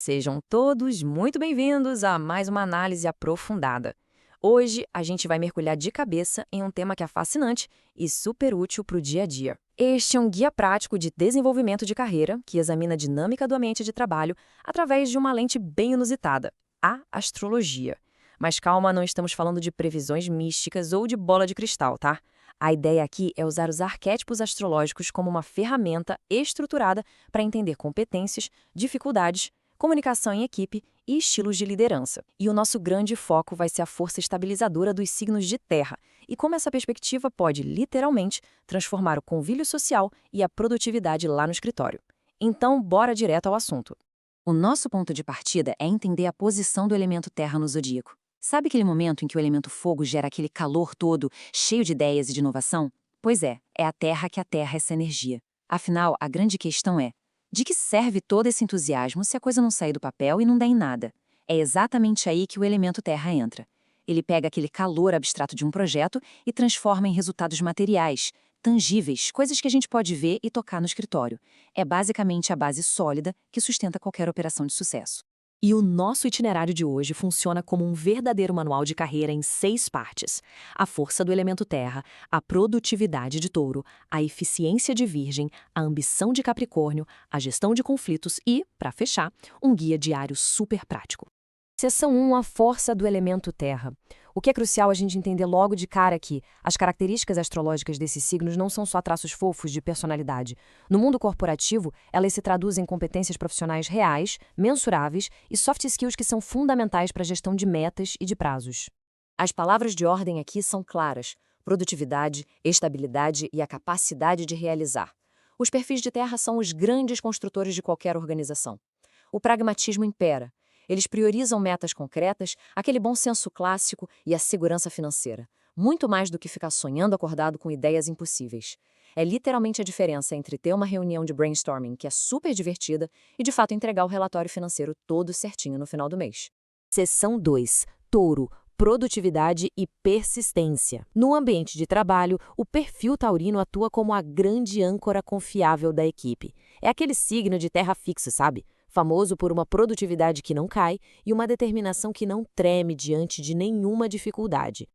Sejam todos muito bem-vindos a mais uma análise aprofundada. Hoje a gente vai mergulhar de cabeça em um tema que é fascinante e super útil para o dia a dia. Este é um guia prático de desenvolvimento de carreira que examina a dinâmica do ambiente de trabalho através de uma lente bem inusitada, a astrologia. Mas calma, não estamos falando de previsões místicas ou de bola de cristal, tá? A ideia aqui é usar os arquétipos astrológicos como uma ferramenta estruturada para entender competências, dificuldades, comunicação em equipe e estilos de liderança. E o nosso grande foco vai ser a força estabilizadora dos signos de terra e como essa perspectiva pode, literalmente, transformar o convívio social e a produtividade lá no escritório. Então, bora direto ao assunto. O nosso ponto de partida é entender a posição do elemento terra no zodíaco. Sabe aquele momento em que o elemento fogo gera aquele calor todo, cheio de ideias e de inovação? Pois é a terra que aterra essa energia. Afinal, a grande questão é: de que serve todo esse entusiasmo se a coisa não sair do papel e não der em nada? É exatamente aí que o elemento terra entra. Ele pega aquele calor abstrato de um projeto e transforma em resultados materiais, tangíveis, coisas que a gente pode ver e tocar no escritório. É basicamente a base sólida que sustenta qualquer operação de sucesso. E o nosso itinerário de hoje funciona como um verdadeiro manual de carreira em 6 partes: a força do elemento terra, a produtividade de touro, a eficiência de virgem, a ambição de capricórnio, a gestão de conflitos e, para fechar, um guia diário super prático. Seção 1, a força do elemento terra. O que é crucial a gente entender logo de cara aqui: as características astrológicas desses signos não são só traços fofos de personalidade. No mundo corporativo, elas se traduzem em competências profissionais reais, mensuráveis e soft skills que são fundamentais para a gestão de metas e de prazos. As palavras de ordem aqui são claras: produtividade, estabilidade e a capacidade de realizar. Os perfis de terra são os grandes construtores de qualquer organização. O pragmatismo impera. Eles priorizam metas concretas, aquele bom senso clássico e a segurança financeira, muito mais do que ficar sonhando acordado com ideias impossíveis. É literalmente a diferença entre ter uma reunião de brainstorming que é super divertida e, de fato, entregar o relatório financeiro todo certinho no final do mês. Seção 2. Touro. Produtividade e persistência. No ambiente de trabalho, o perfil taurino atua como a grande âncora confiável da equipe. É aquele signo de terra fixa, sabe? Famoso por uma produtividade que não cai e uma determinação que não treme diante de nenhuma dificuldade.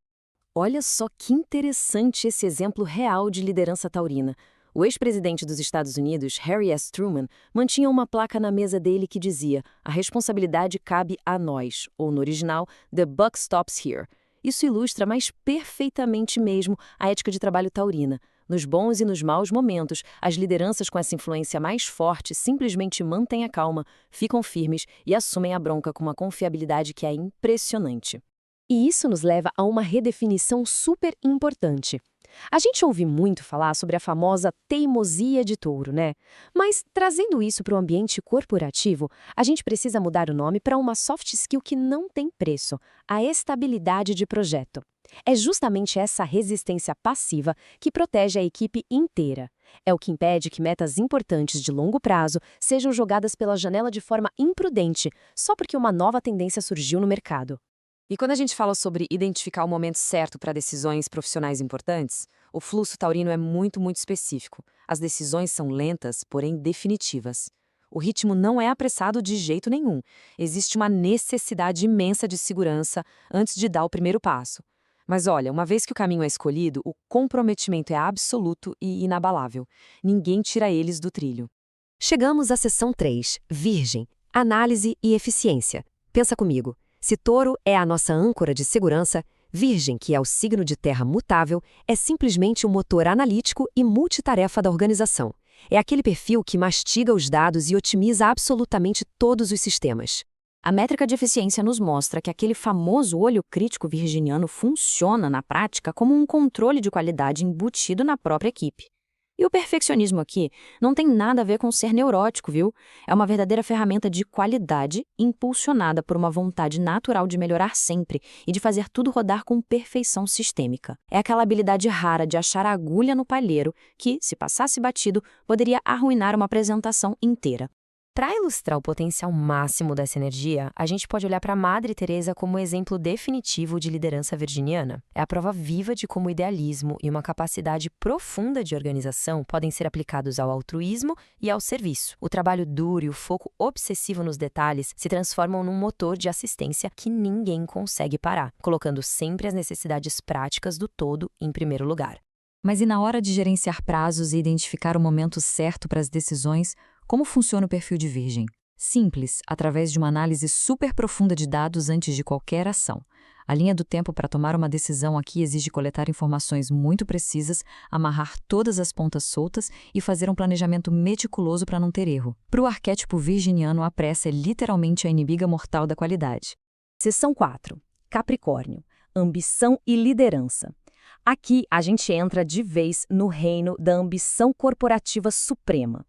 Olha só que interessante esse exemplo real de liderança taurina. O ex-presidente dos Estados Unidos, Harry S. Truman, mantinha uma placa na mesa dele que dizia: "A responsabilidade cabe a nós", ou no original, "The buck stops here". Isso ilustra mais perfeitamente mesmo a ética de trabalho taurina. Nos bons e nos maus momentos, as lideranças com essa influência mais forte simplesmente mantêm a calma, ficam firmes e assumem a bronca com uma confiabilidade que é impressionante. E isso nos leva a uma redefinição super importante. A gente ouve muito falar sobre a famosa teimosia de touro, né? Mas, trazendo isso para o ambiente corporativo, a gente precisa mudar o nome para uma soft skill que não tem preço: a estabilidade de projeto. É justamente essa resistência passiva que protege a equipe inteira. É o que impede que metas importantes de longo prazo sejam jogadas pela janela de forma imprudente, só porque uma nova tendência surgiu no mercado. E quando a gente fala sobre identificar o momento certo para decisões profissionais importantes, o fluxo taurino é muito específico. As decisões são lentas, porém definitivas. O ritmo não é apressado de jeito nenhum. Existe uma necessidade imensa de segurança antes de dar o primeiro passo. Mas olha, uma vez que o caminho é escolhido, o comprometimento é absoluto e inabalável. Ninguém tira eles do trilho. Chegamos à seção 3, Virgem, análise e eficiência. Pensa comigo. Se touro é a nossa âncora de segurança, Virgem, que é o signo de terra mutável, é simplesmente o motor analítico e multitarefa da organização. É aquele perfil que mastiga os dados e otimiza absolutamente todos os sistemas. A métrica de eficiência nos mostra que aquele famoso olho crítico virginiano funciona na prática como um controle de qualidade embutido na própria equipe. E o perfeccionismo aqui não tem nada a ver com ser neurótico, viu? É uma verdadeira ferramenta de qualidade impulsionada por uma vontade natural de melhorar sempre e de fazer tudo rodar com perfeição sistêmica. É aquela habilidade rara de achar a agulha no palheiro que, se passasse batido, poderia arruinar uma apresentação inteira. Para ilustrar o potencial máximo dessa energia, a gente pode olhar para Madre Teresa como exemplo definitivo de liderança virginiana. É a prova viva de como o idealismo e uma capacidade profunda de organização podem ser aplicados ao altruísmo e ao serviço. O trabalho duro e o foco obsessivo nos detalhes se transformam num motor de assistência que ninguém consegue parar, colocando sempre as necessidades práticas do todo em primeiro lugar. Mas e na hora de gerenciar prazos e identificar o momento certo para as decisões, como funciona o perfil de Virgem? Simples, através de uma análise super profunda de dados antes de qualquer ação. A linha do tempo para tomar uma decisão aqui exige coletar informações muito precisas, amarrar todas as pontas soltas e fazer um planejamento meticuloso para não ter erro. Para o arquétipo virginiano, a pressa é literalmente a inimiga mortal da qualidade. Seção 4. Capricórnio. Ambição e liderança. Aqui a gente entra de vez no reino da ambição corporativa suprema.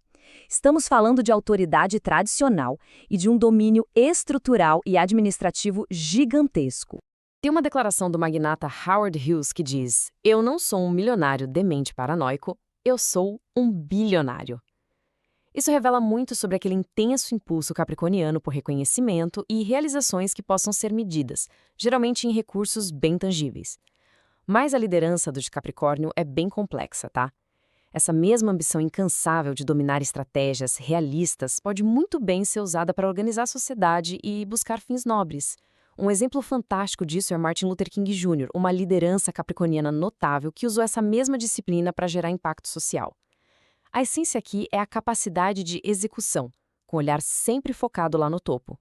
Estamos falando de autoridade tradicional e de um domínio estrutural e administrativo gigantesco. Tem uma declaração do magnata Howard Hughes que diz: "Eu não sou um milionário demente paranoico, eu sou um bilionário." Isso revela muito sobre aquele intenso impulso capricorniano por reconhecimento e realizações que possam ser medidas, geralmente em recursos bem tangíveis. Mas a liderança do de Capricórnio é bem complexa, tá? Essa mesma ambição incansável de dominar estratégias realistas pode muito bem ser usada para organizar a sociedade e buscar fins nobres. Um exemplo fantástico disso é Martin Luther King Jr., uma liderança capricorniana notável que usou essa mesma disciplina para gerar impacto social. A essência aqui é a capacidade de execução, com o olhar sempre focado lá no topo.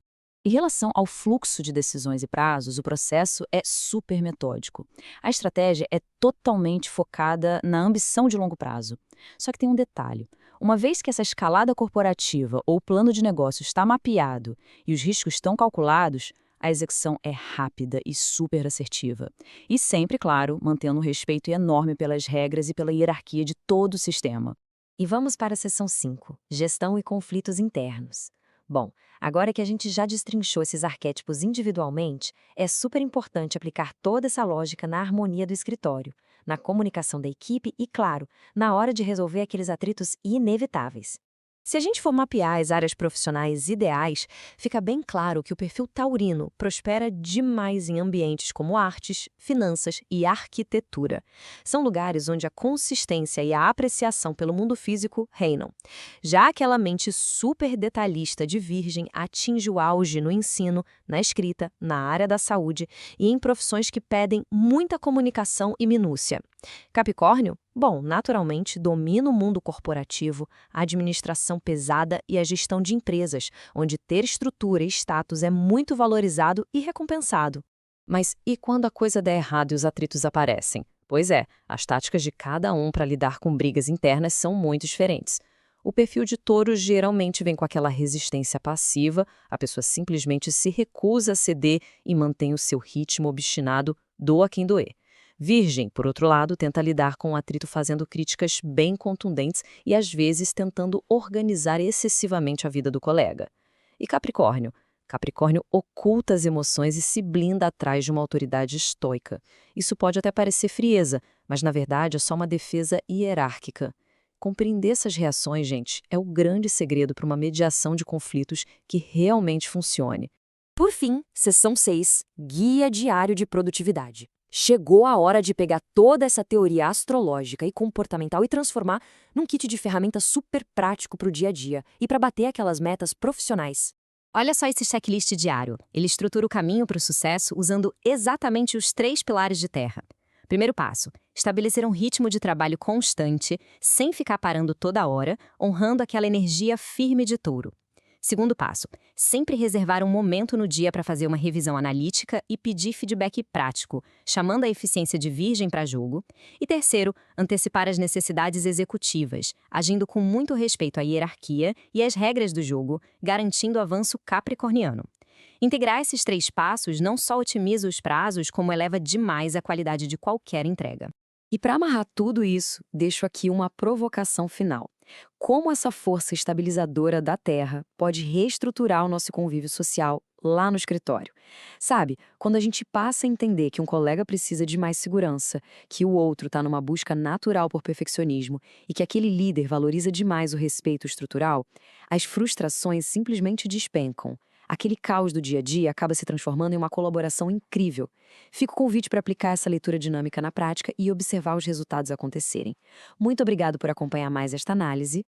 Em relação ao fluxo de decisões e prazos, o processo é super metódico. A estratégia é totalmente focada na ambição de longo prazo. Só que tem um detalhe. Uma vez que essa escalada corporativa ou plano de negócio está mapeado e os riscos estão calculados, a execução é rápida e super assertiva. E sempre, claro, mantendo um respeito enorme pelas regras e pela hierarquia de todo o sistema. E vamos para a seção 5, gestão e conflitos internos. Bom, agora que a gente já destrinchou esses arquétipos individualmente, é super importante aplicar toda essa lógica na harmonia do escritório, na comunicação da equipe e, claro, na hora de resolver aqueles atritos inevitáveis. Se a gente for mapear as áreas profissionais ideais, fica bem claro que o perfil taurino prospera demais em ambientes como artes, finanças e arquitetura. São lugares onde a consistência e a apreciação pelo mundo físico reinam. Já aquela mente super detalhista de Virgem atinge o auge no ensino, na escrita, na área da saúde e em profissões que pedem muita comunicação e minúcia. Capricórnio? Bom, naturalmente, domina o mundo corporativo, a administração pesada e a gestão de empresas, onde ter estrutura e status é muito valorizado e recompensado. Mas e quando a coisa der errado e os atritos aparecem? Pois é, as táticas de cada um para lidar com brigas internas são muito diferentes. O perfil de touro geralmente vem com aquela resistência passiva, a pessoa simplesmente se recusa a ceder e mantém o seu ritmo obstinado, doa quem doer. Virgem, por outro lado, tenta lidar com o atrito fazendo críticas bem contundentes e, às vezes, tentando organizar excessivamente a vida do colega. E Capricórnio? Capricórnio oculta as emoções e se blinda atrás de uma autoridade estoica. Isso pode até parecer frieza, mas, na verdade, é só uma defesa hierárquica. Compreender essas reações, gente, é o grande segredo para uma mediação de conflitos que realmente funcione. Por fim, seção 6, Guia Diário de Produtividade. Chegou a hora de pegar toda essa teoria astrológica e comportamental e transformar num kit de ferramentas super prático para o dia a dia e para bater aquelas metas profissionais. Olha só esse checklist diário. Ele estrutura o caminho para o sucesso usando exatamente os 3 pilares de terra. Primeiro passo, estabelecer um ritmo de trabalho constante, sem ficar parando toda hora, honrando aquela energia firme de touro. Segundo passo, sempre reservar um momento no dia para fazer uma revisão analítica e pedir feedback prático, chamando a eficiência de Virgem para jogo. E terceiro, antecipar as necessidades executivas, agindo com muito respeito à hierarquia e às regras do jogo, garantindo o avanço capricorniano. Integrar esses 3 passos não só otimiza os prazos, como eleva demais a qualidade de qualquer entrega. E para amarrar tudo isso, deixo aqui uma provocação final. Como essa força estabilizadora da Terra pode reestruturar o nosso convívio social lá no escritório? Sabe, quando a gente passa a entender que um colega precisa de mais segurança, que o outro está numa busca natural por perfeccionismo e que aquele líder valoriza demais o respeito estrutural, as frustrações simplesmente despencam. Aquele caos do dia a dia acaba se transformando em uma colaboração incrível. Fica o convite para aplicar essa leitura dinâmica na prática e observar os resultados acontecerem. Muito obrigado por acompanhar mais esta análise.